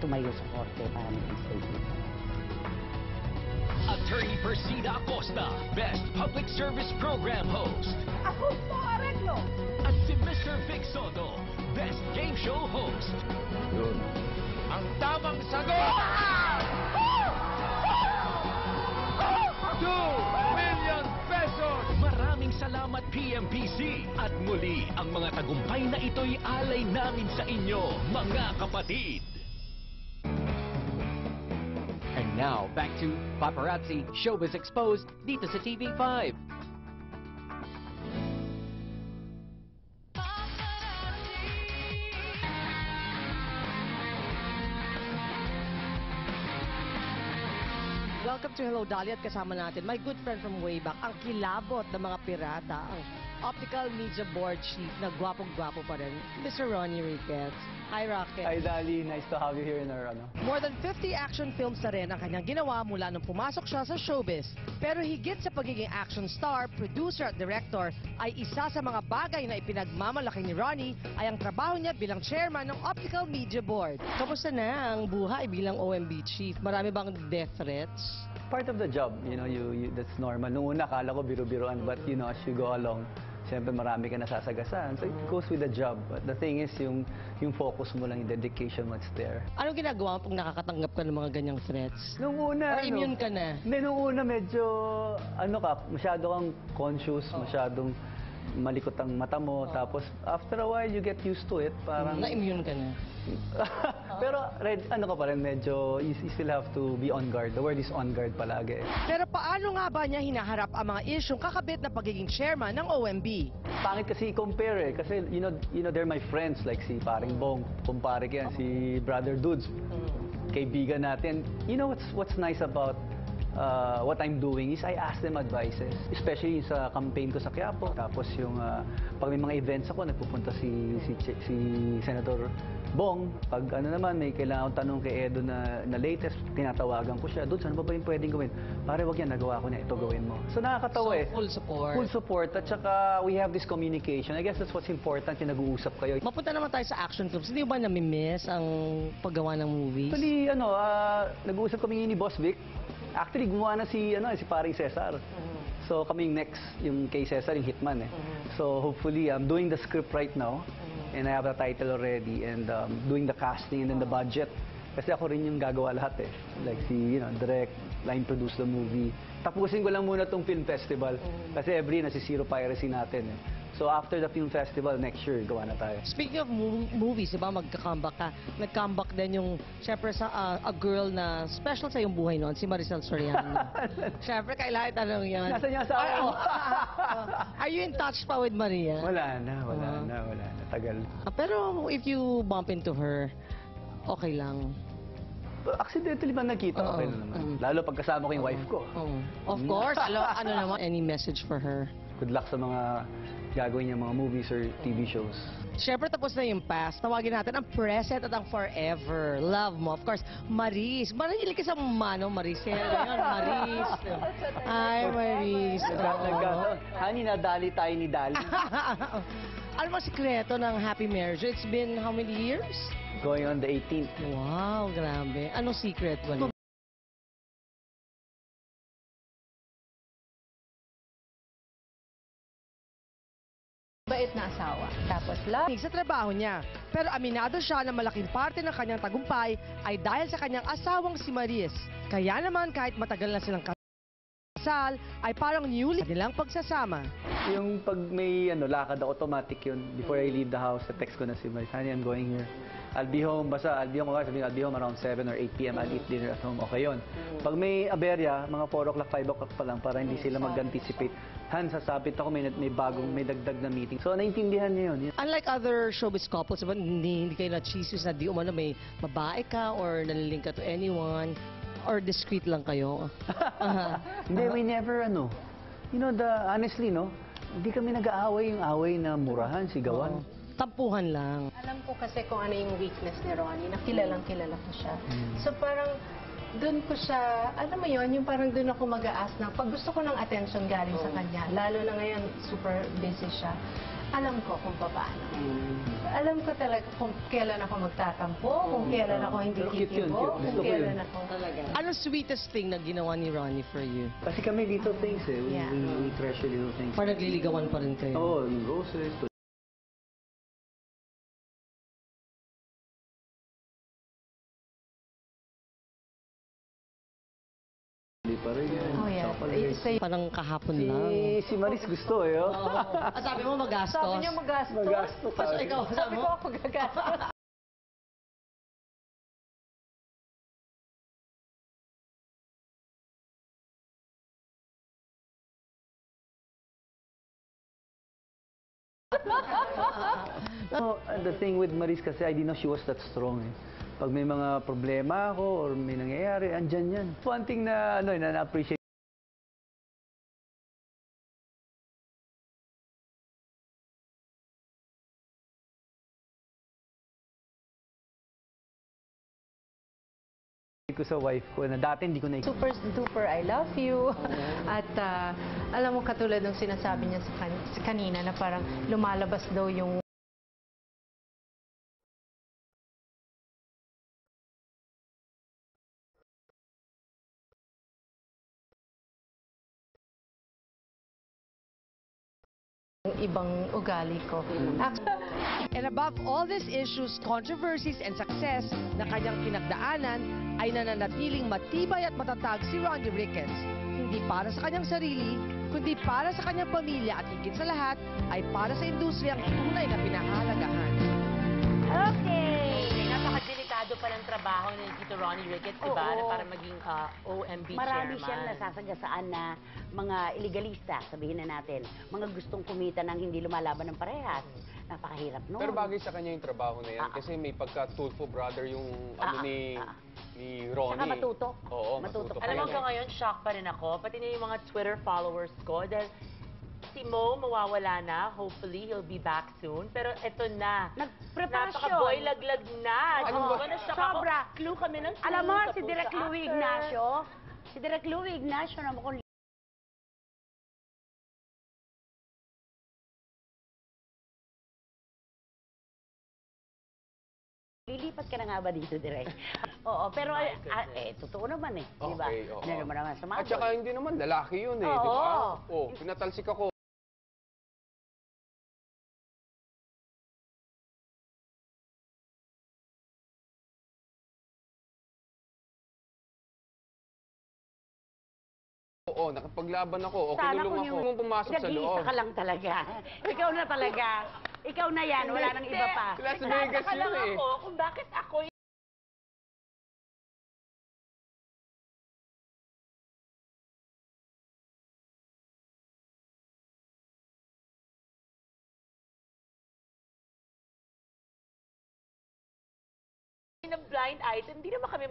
tumayo sa korte para maging statement. Attorney Persida Acosta, Best Public Service Program Host. Ako po, Areglo. At si Mr. Vic Soto, Best Game Show Host. Yun. Ang tamang sagot! 2 million pesos! Maraming salamat PMPC. At muli, ang mga tagumpay na ito'y alay namin sa inyo, mga kapatid. And now, back to Paparazzi Showbiz Exposed dito sa TV5. Welcome to Hello Dolly at kasama natin my good friend from way back, ang kilabot ng mga pirata, ang optical media board chief na gwapong-gwapo pa rin, Mr. Ronnie Riquez. Hi, Rocket. Hi, Dali. Nice to have you here in our, More than 50 action films na rin ang kanyang ginawa mula nung pumasok siya sa showbiz. Pero higit sa pagiging action star, producer at director, ay isa sa mga bagay na ipinagmamalaki ni Ronnie ay ang trabaho niya bilang chairman ng Optical Media Board. Kamusta na ang buhay bilang OMB chief? Marami bang death threats? Part of the job, that's normal. Noong una, akala ko biro-biroan, but as you go along, siyempre marami ka nasasagasan. So it goes with the job. But the thing is, yung focus mo lang, yung dedication mo, it's there. Anong ginagawa mo pag nakakatanggap ka ng mga ganyang threats? Noong una, Or immune ka na? Hindi, noong una medyo, masyado kang conscious, masyadong malikot ang mata mo. Tapos, after a while, you get used to it. Parang... Na-immune ka na? Pero, ka pa rin, medyo, you still have to be on guard. The word is on guard palagi. Pero paano nga ba niya hinaharap ang mga isyong kakabit na pagiging chairman ng OMB? Pangit kasi i-compare Kasi, they're my friends. Like si Paring Bong, kumpare ko yan. Si Brother Dudes, kaibigan natin. You know what's nice about what I'm doing is I ask them advices. Especially sa campaign ko sa Quiapo. Tapos yung, pag may mga events ako, nagpupunta si Senator Bong. Pag naman, may kailangan tanong kay Edo na latest, tinatawagan ko siya. Dudes, ano ba yung pwedeng gawin? Pare, wag yan, nagawa ko na, ito gawin mo. So nakakatawa full support. Full support. At saka, we have this communication. I guess that's what's important, yung nag-uusap kayo. Mapunta naman tayo sa action films. Hindi ba nami-miss ang paggawa ng movies? Actually, nag-uusap kami ni Boss Vic. Actually, gumawa na si Paring Cesar. So, kaming next, yung kay Cesar, yung Hitman So, hopefully, I'm doing the script right now. And I have the title already. And doing the casting and then the budget. Kasi ako rin yung gagawa lahat Like direct, line produce the movie. Tapusin ko lang muna tong film festival. Kasi every year, nasi-zero piracy natin So, after the film festival, next year, gawa na tayo. Speaking of movies, diba, magka-comeback ka. Nag-comeback din yung, syempre, sa a girl na special sa yung buhay noon, si Maricel Soriano. Syempre, kailangan tanong yan. Nasa niya sa ako. Are you in touch pa with Maria? Wala na. Tagal. Pero if you bump into her, okay lang. Accidentally ba nakita? Okay na naman. Lalo pag kasama ko yung wife ko. Of course. Ano naman, any message for her? Good luck sa mga gagawin niya mga movies or TV shows. Siyempre, tapos na yung past. Tawagin natin ang present at ang forever. Love mo. Of course, Maris. Marinig ka sa mano, Maricel. Ngayon, Maris. Hi, Maris. Honey, nadali tayo ni Dali. Ano ba sikreto ng happy marriage? It's been how many years? Going on the 18th. Wow, grabe. Anong secret ba? Bait na asawa. Tapos love. Sa trabaho niya. Pero aminado siya na malaking parte ng kanyang tagumpay ay dahil sa kanyang asawang si Maris. Kaya naman kahit matagal na silang kasal, ay parang newly nilang pagsasama. Yung pag may lakad ako, automatic yun. Before I leave the house, text ko na si Maris, honey, I'm going here. I'll be home, I'll be home around 7 or 8 p.m. I'll eat dinner at home. Okay yun. Pag may aberya, mga 4 o'clock, 5 o'clock pa lang para hindi sila mag-anticipate. Han, sasabit ako, may dagdag na meeting. So, naintindihan niya yun. Unlike other showbiz couples, diba, hindi kayo na-cheeses na di umano may babae ka or nalilink ka to anyone or discreet lang kayo? Hindi, we never, honestly, hindi kami nag-aaway yung away na murahan, sigawan. Tampuhan lang. Alam ko kasi kung ano yung weakness ni Ronnie, na kilalang kilala ko siya. So parang doon ko siya, alam mo yun, yung parang doon ako mag-a-ask ng pag gusto ko ng attention galing sa kanya, lalo na ngayon super busy siya. alam ko kung paano. Alam ko talaga kung kailan ako magtatampo, kung kailan ako hindi Pero cute yun, kikibo, cute. kung Gusto ko kailan yun. ako... Anong sweetest thing na ginawa ni Ronnie for you? Kasi kami little things eh. Yeah. We treasure little things. Parang nagliligawan pa rin kayo. Oo, roses. Hindi pa rin yan. Oh, yeah. Chocolate. Say, Parang kahapon lang. Si Maris gusto eh. Oh. Ah, sabi mo magastos? sabi niya magastos. Magastos, Tapos sabi. ikaw, Sabi ko ako gagastos. No, the thing with Maris kasi I didn't know she was that strong eh. Pag may mga problema ako or may nangyayari, andyan yan. One thing na na-appreciate ko sa wife ko na dati hindi ko na Super duper I love you. At alam mo katulad ng sinasabi niya sa kanina na parang lumalabas daw yung ibang ugali ko. And above all these issues, controversies, and success na kanyang pinagdaanan, ay nananatiling matibay at matatag si Ronnie Ricketts. Hindi para sa kanyang sarili, kundi para sa kanyang pamilya at higit sa lahat, ay para sa industriyang tunay na pinahahalagahan. Okay! Napakadelikado pa ng trabaho ni Tito Ronnie Ricketts, di ba? Na para maging OMB Marami chairman. siyang nasasagasaan na mga illegalista, sabihin na natin. Mga gustong kumita ng hindi lumalaban ng parehas. Napakahirap noon. Pero bagay sa kanya yung trabaho na yan kasi may pagka-Tulfo brother yung ni Ronnie. Saka matuto. Oo, Matuto matuto. Alam mo, Kaya- hanggang ngayon, shock pa rin ako. Pati na yung mga Twitter followers ko. Dahil si Mo mawawala na. Hopefully, he'll be back soon. Pero eto na. Nagpreparasyon. Napaka-boy laglag na. Ano ba? Na-shock Sobra. ako. Clue kami ng clue. Alam mo, tapos si Direk sa Louie actor. Ignacio, si Direk Louie Ignacio naman kung lilipat ka na nga ba dito, Direk? Oo, pero totoo naman eh, di ba? Okay, oo. Ano naman sa mga At saka hindi naman, lalaki yun eh, di Oo. ba? Oh, pinatalsik ako. Oo, nakapaglaban ako, o Sana kinulong ako. Kung pumasok sa loob. Nag-iisa ka lang talaga. Ikaw na talaga. Ikaw na yan, wala nang iba pa. Las Vegas Nagtataka lang yun eh. ako kung bakit ako yung blind item, hindi naman kami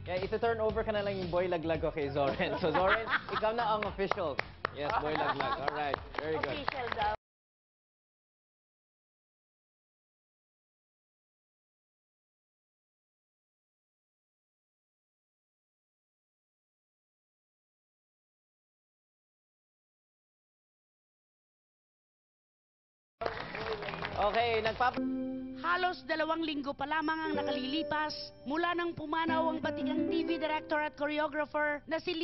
Yeah, ito-turn over ka na lang yung boy laglag ko kay Zoren. So Zoren, ikaw na ang official. Yes, boy laglag. All right, very good. official daw. Okay, Halos 2 linggo pa lamang ang nakalilipas mula nang pumanaw ang batikang TV director at choreographer na si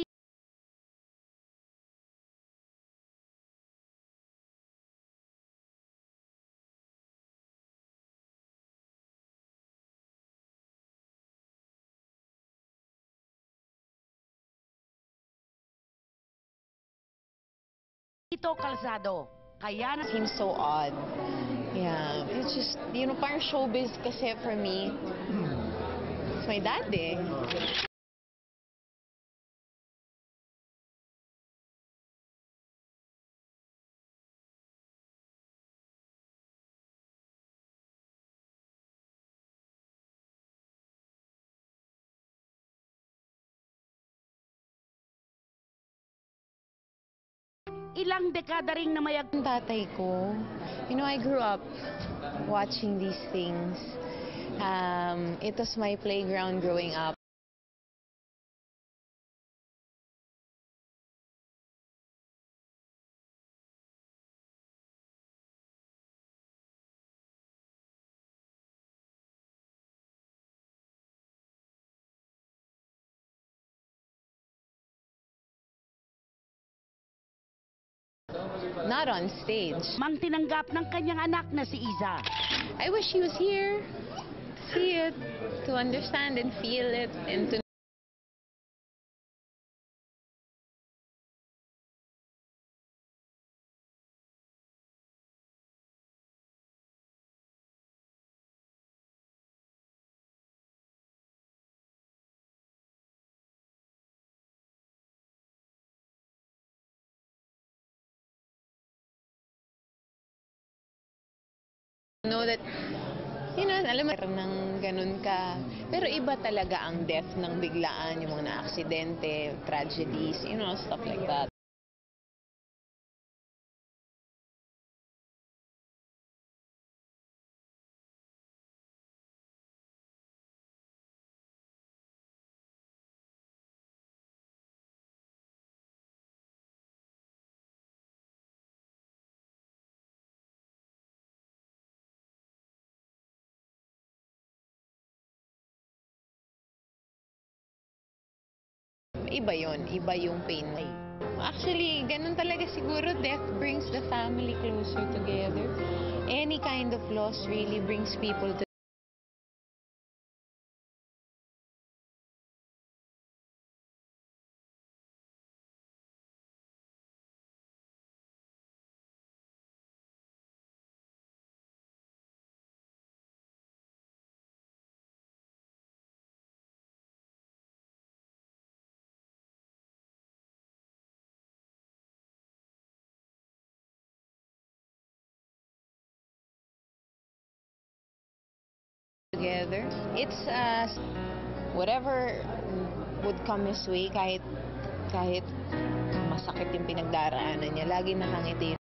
Lito Calzado. Kaya na Seems so odd. Yeah, it's just, parang showbiz kasi for me, it's my dad eh. ilang dekada ring namayag Ang tatay ko, I grew up watching these things. It was my playground growing up. not on stage. Mang tinanggap ng kanyang anak na si Iza. I wish she was here to see it, to understand and feel it, and to know that, alam mo, ng ganun ka. Pero iba talaga ang death ng biglaan, yung mga na-aksidente, tragedies, stuff like that. Iba yon, iba yung pain. Actually, ganun talaga siguro, death brings the family closer together. Any kind of loss really brings people together. It's whatever would come his way, kahit masakit yung pinagdaraanan niya, lagi nakangiti.